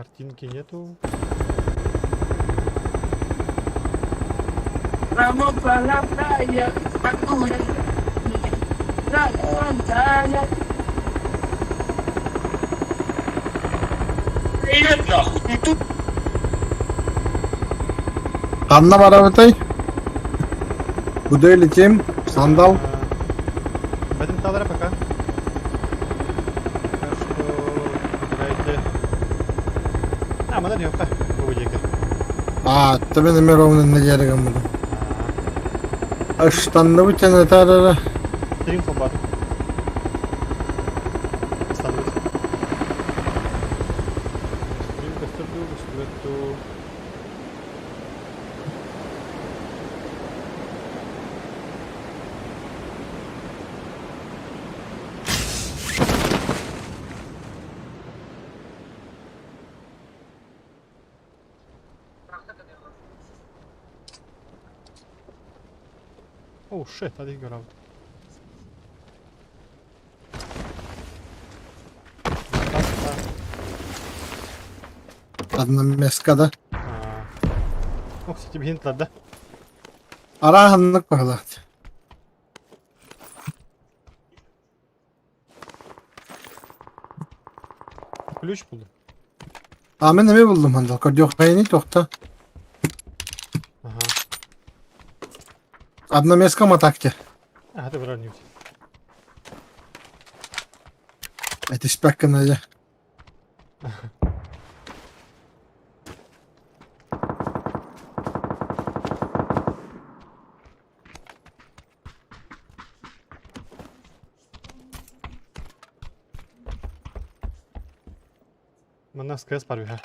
Картинки нету. Vamos para la playa, la montaña. Kanla var avatay. Bu da ileteyim. Sandal. Bedim tavlara пока. Пока что играйте. А, мы дойдем, Tabii de meronun ne gerek ama. Aştanlı bir tane tarara. Стрим фобат. Становится. Стрим кастырду, гостуэту. Oh shit, hadi görev. Adına meskada. Oh, kстати, hintlerde. Arahanlık bakalım. Ключ buldum. Ben de mi buldum handal? Yok beyni tokta. Aha. Adına meska matakki. Hadi bırakın. Etiş bakkına ya. Mana SKS var bir ha.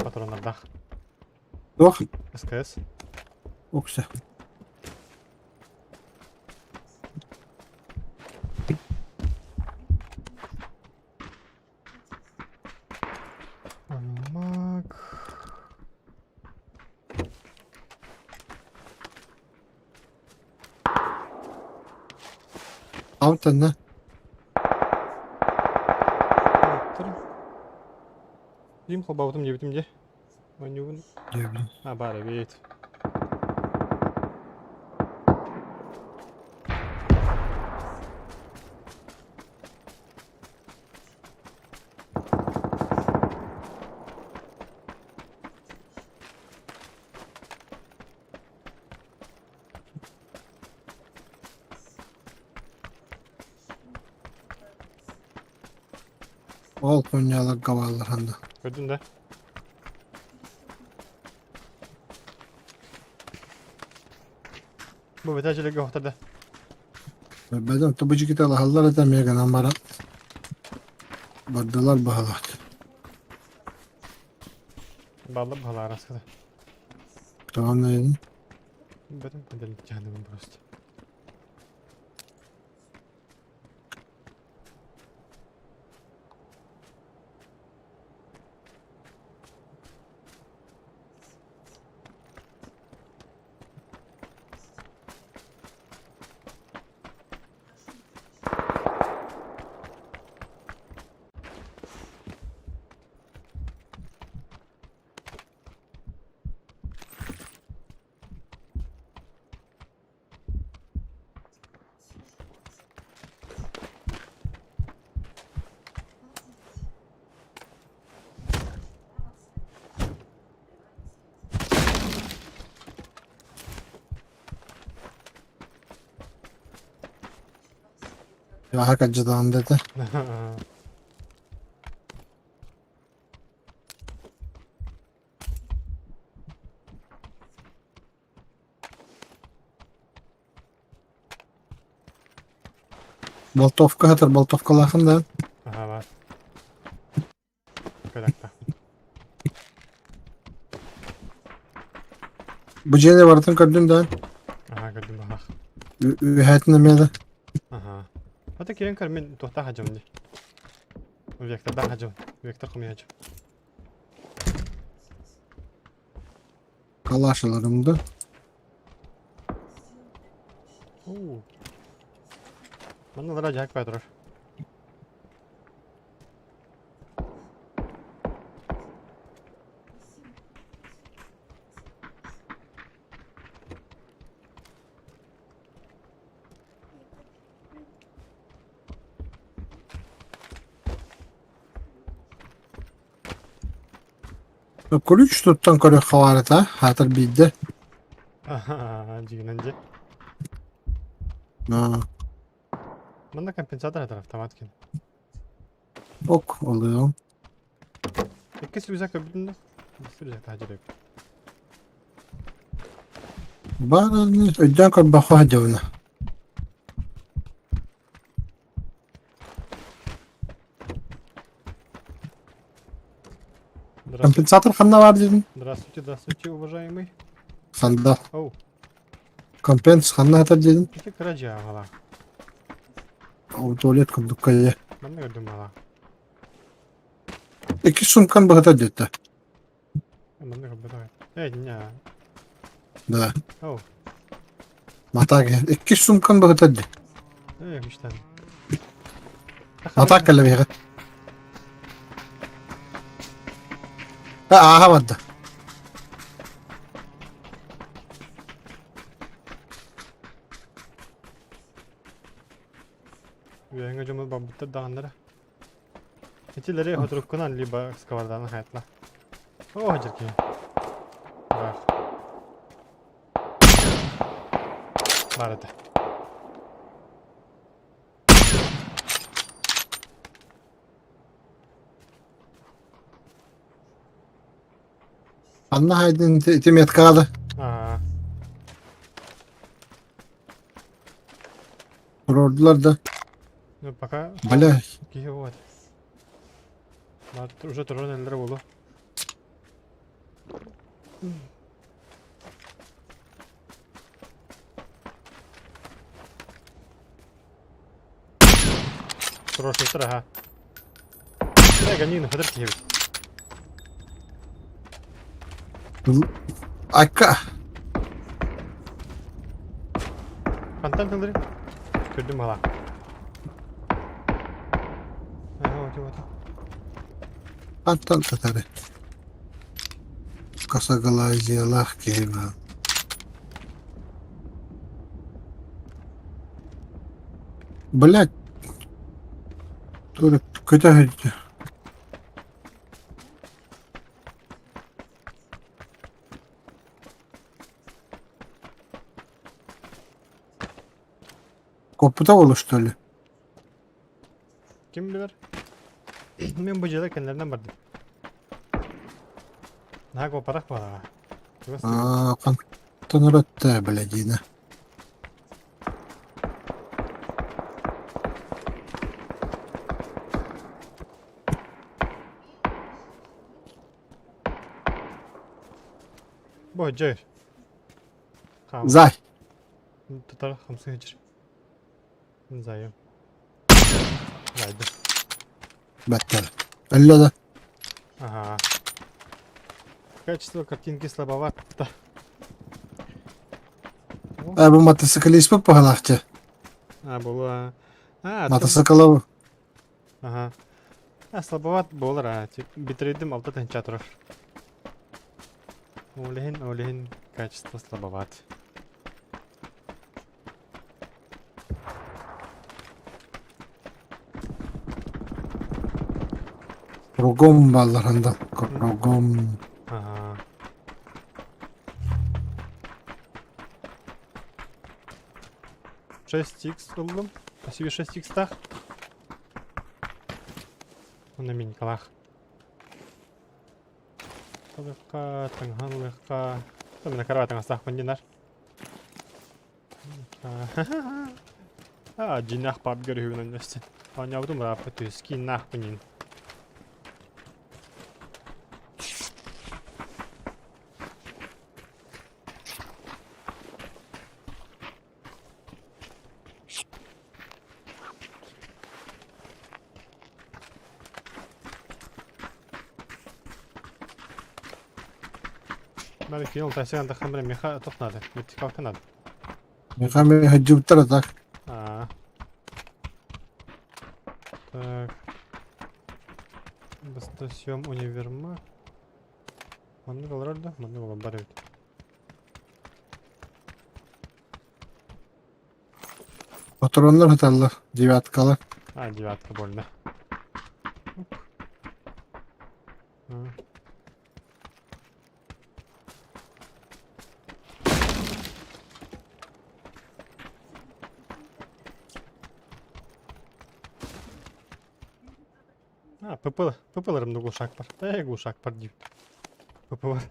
Patronlar da. Yok. SKS. Oksa. Almak. Avtan ne? Дим хлопотом не видим где. Манюн. Diyebilirim. А, бара, веет. Ol Konyalar kavallar handa. Gördün de. Bu betacılık yoktur da. Bedim tabucu kita hallar edemiyor gana mara. Bardalar bahalat. Bağlı bağlı arası. Tamam ne yedin? Benim bedelim kendimim просто. Ya hakikaten dedi. Boltovka hatır boltovka lakında. Aha var. Bir dakika. Bu cene vardım gördüm de. Aha gördüm bak. Ühetinde miydi? Aha. Hadi kiren kar men tohta hacım di. Vektörden hacım. Vektör kumi hacım. Kalaşalarımda. Oo. Bana da acayip kadar. Kulüç tuttan körü havarata. Hatır bildi. Jigin önce. Ha, Bunda kompensator tarafta matkin. ok oluyor. İki sürücek öbüründe. Bir sürücek daha acele. Bana öden kör bakı hacavına. Компенсатор ханна var dedin. Здравствуйте, здравствуйте, уважаемый. Ханда. Оу, Компенс ханна hatır dedin. iki kıraca hala. O tuvalet kurduk kaya. Ben de gördüm hala. İki sumkan bu hatır dedi. Ben de gördüm. Evet, ya. Da. Oh, Mata gel. İki sumkan bu hatır dedi. evet işte. Mata kelle bir. Ha aha vardı. Üyenge cumhur babutta dağınlara. İçileri oturup kunan liba skavardan hayatla. Oh, hacır ki. Var. Vardı. Anna haydın timiyet kaldı. Aa, Sordular da. ну пока. Bala. Ki вот. Уже трудно elleri bulu. Хороший страха. Я гони на федерке. Akka. Контент elleri. Gördüm hala. Вот. Antan tatarı. Kasa galaycıyalah keyva. Блять. Dur kötü hacı. Koputa oluştu öyle. Kim bilir? Ben bu cihazda kendilerinden vardım. Ne koparak var ha. Aa, kan tanırattı belediğine. Bu cihaz. Zay. Tutar hamsi hecir. Zayım. Zaydı. Better. Öyle de. Ага. Качество картинки слабовато. Bu motosikl ismi pahalakçı. А, было... А, Motosikl. Ага. А, слабоват болар, а. Битрейдим алтатын чатырыр. Олехин, качество слабоват. Rogom ballarında. Rogom. Ага. Шесть икс buldum. Спасибо 6 икстах. На минькалах. Легка, танган легка. Там на караватах астах кондинар. А, джинах пап görüyor bunun üstü. Anladım rapatı skin nah bunun. Belki yol taşıyan da kamera meha toknadı. Bitti kalkanadı. Mekami hacı bıtaratak. А. Так. Достаем универмаг. Мангал рада, мангал барит. Patronlar hatarlar. Девятkalar. А, девятка больно. Оп. А. Ha, pıpılarımda kuşak var. Kuşak var diyeyim. Pıpı var.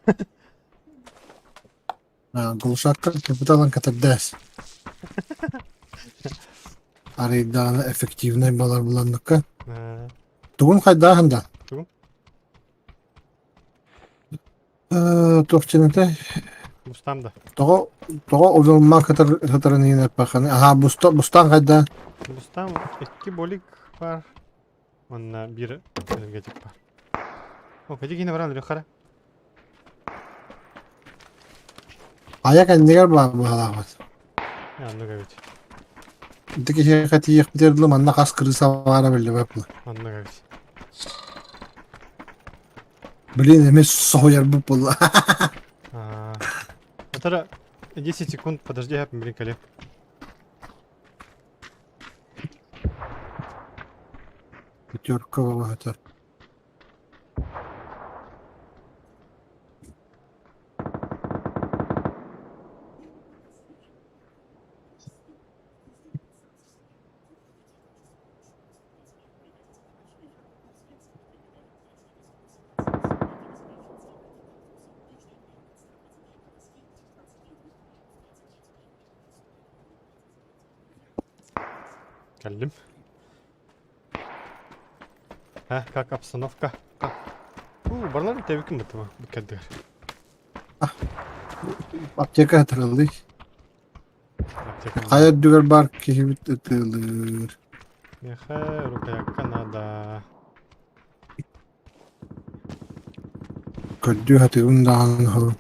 Guluşakka kapitalan kataddes. Araydan efektivnay balar bulandıkka. Ha, Tugun kayda handa. Tugun? Tokçenete bustamda. togo ovulma katarını yine bakan. Aha bustan kayda. Bustam 2 bolik var. Onunla bir gecik var. O gecik yine var alır yukarı. Ayak endigar bu halavat. Yandı gavit. Diki şey kati yıkbiterdilim anna kas kırısa vara belli bakma. Yandı gavit. Блин, эме сояр bu була. Это 10 секунд, подожди, я блин, Пятерка это. Geldim. Как обстановка? Как? Барlar tebrik mi tamam? Bu kadar. Apteka hatırladık. Apteka. Hayat düver bar kehibit atılır. Yaha rukaya Kanada. Kördü hatırından ho.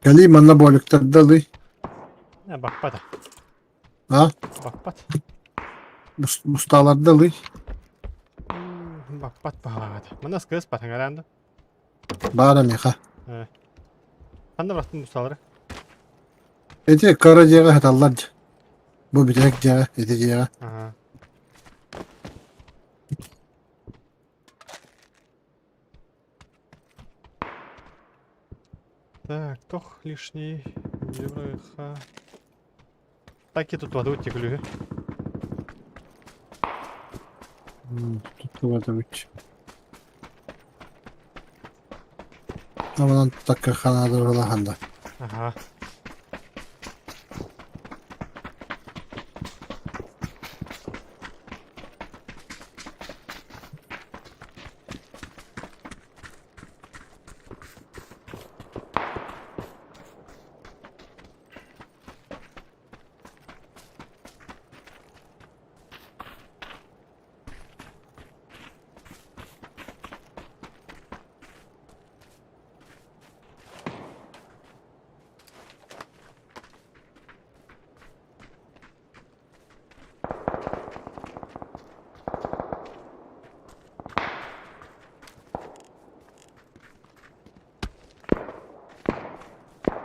Gali manna boylukta dalı. Ya bak bak. Ha? Bak. Mustalar dalı. Bak. Mana skıs bak herhalde. Bağıra meha. Ben de baktım bu saları. Ece karaciğer hatallar. Bu bir tek ciğer, ece ciğer. Ага. Так, тох лишний. Евроиха. Так, я тут воду утеклю. Tuttu var tabii ki. Ama takka kanada rolahanda. Ага.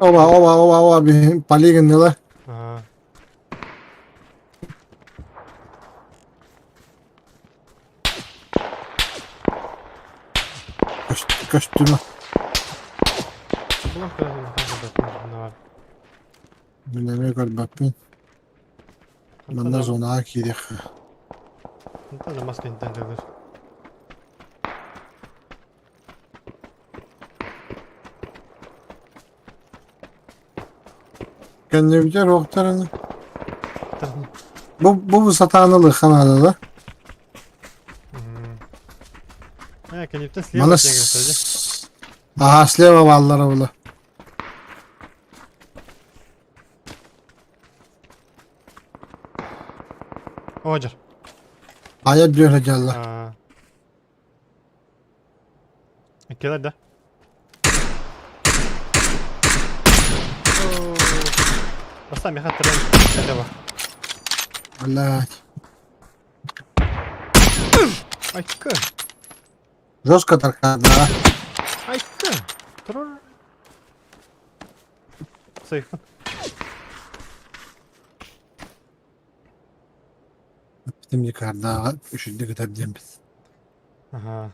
Ova bir paligin ne la? Ага. Kaçtığına. Ulan kadar ne var? Dinlemeye kadar bakmayın. Bana zona gidiyor. Entonces más que entender. Kendi bir rohtarını. Bu satanılı kanalda. Конечно, слева Bana тягаться, aha sleva vallara bula. Оджер. Hayat diyor hacallah. Кидай, да? Поставь меха трен. Лево. Allah. Айка. Жестко торкада. Айка. Трор. Сейф. Bizim yukarıda üşüdü kadar biz. Ага.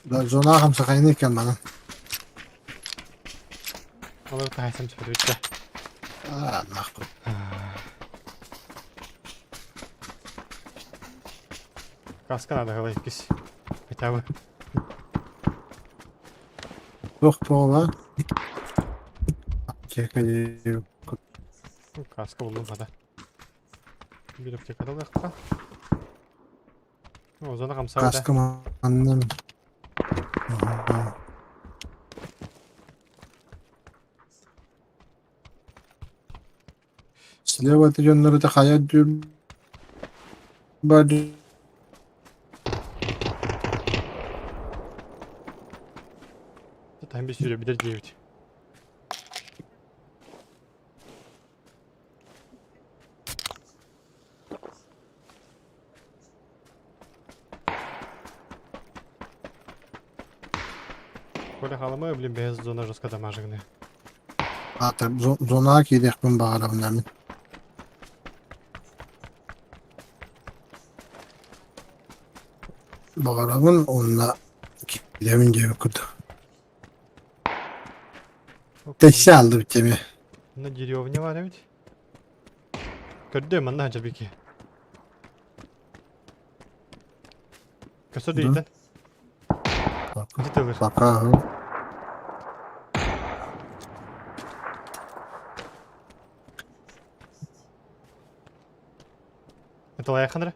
Zona hamsa kaynıyken bana. Olur kaysam çıkıyor işte. Allah. Kaskana da hava ikisi. Kitabı. Yok bu ola. Kekeli. Kaska buldum hadi. Bir öpke kadar yakka. O zaman kamsa hadi. Kaskım annem. Silah batıcanları da hayal diyorum. Bari. Zaten bir sürü bilir diye. Böyle halama bileyim beyaz zona roska damajını. Hatta zona ki dekmin bağıram namin. Bağıramın onunla kilemin gibi kutu. Teşhi aldı bitemi. Bunda giriyor ne var evet. Gördüm ben daha tabii ki. Kasır değil lan. Ciddi olur. Bakalım. Itu layak kan, Re?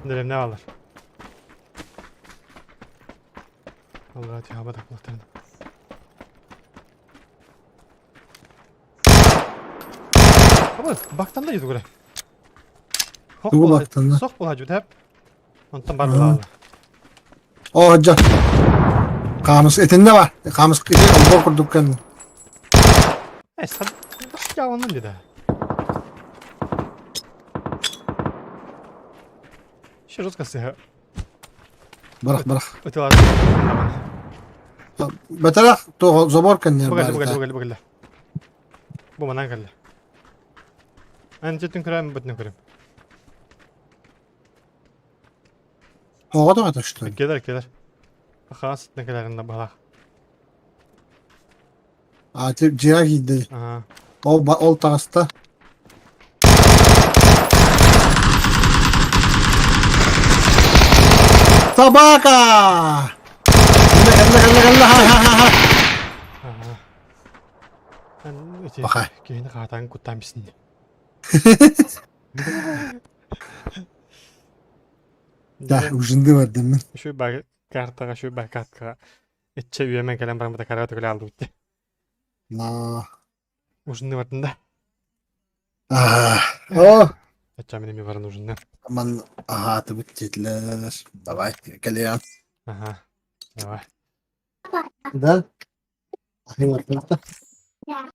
Derim ne alır? Allah tiyaba taklaklarını. Ama baktan da yedik oraya. Bu baktan da. Sok bul hacı hep. Ondan barı aldı. O hacca. Kamus etinde var. Kamus eti oldu kurduk kendini. Sen ya ondan dedi. Şu rozkası ya. Bırak. Öte var. Beterak to zobor kendini. Bagel. Bu mana geldi. Ben cidden kırayım batını kırayım. Hava da atıştı. Gelir. Xas ne kadarında balaq. Atip ciğer giydi. Aha. Ol tağısta. Tabaka! Gel. Aha. Ben içi. Bakay. Köyünü qatan kutlamışsın. Ya ucunda var demin. Şu bak kartaga şu bak kartga. İçe üyemen gelen bana da karat öyle aldı bitti. Na. Ucunda vardın da. Oh. Açacağım benim varın ucunda. Aman aha tabuk çetler. Bye bye. Geliyorum. Aha. Yavaş. Güzel. Ahim ortada. Yeah.